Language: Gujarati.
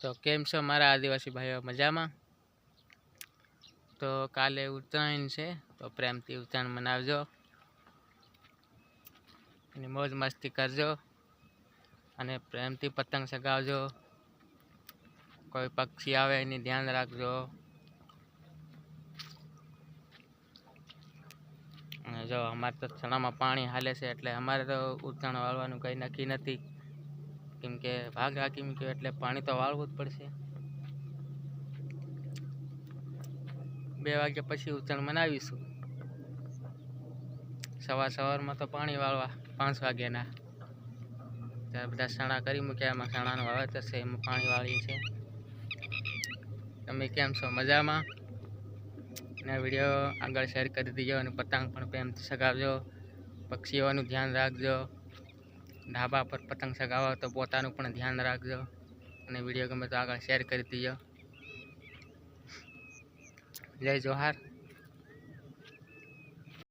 તો કેમ છો મારા આદિવાસી ભાઈઓ મજામાં? તો કાલે ઉત્તરાયણ છે, તો પ્રેમથી ઉત્તરાયણ મનાવજો અને મોજ મસ્તી કરજો અને પ્રેમથી પતંગ ચગાવજો. કોઈ પક્ષી આવે એની ધ્યાન રાખજો. અને જો અમારે તો ચણામાં પાણી હાલે છે, એટલે અમારે તો ઉત્તરાયણ વાળવાનું કંઈ નક્કી નથી, કેમ કે ભાગ રાખી મૂક્યો એટલે પાણી તો વાળવું જ પડશે. 2 વાગ્યા પછી ઉત્તરાયણ મનાવીશું. સવારમાં તો પાણી વાળવા 5 વાગ્યાના ત્યારે બધા ચણા કરી મૂક્યા. એમાં ચણાનું વાવેતર છે, એમાં પાણી વાળીએ છીએ. તમે કેમ છો? મજામાં? અને વિડીયો આગળ શેર કરી દીજો અને પતંગ પણ પ્રેમથી ચગાવજો. પક્ષીઓનું ધ્યાન રાખજો. ઢાબા પર પતંગ ચગાવો તો પોતાનું પણ ધ્યાન રાખજો અને વિડીયો ગમે તો આગળ શેર કરી દીજો. જય જોહાર.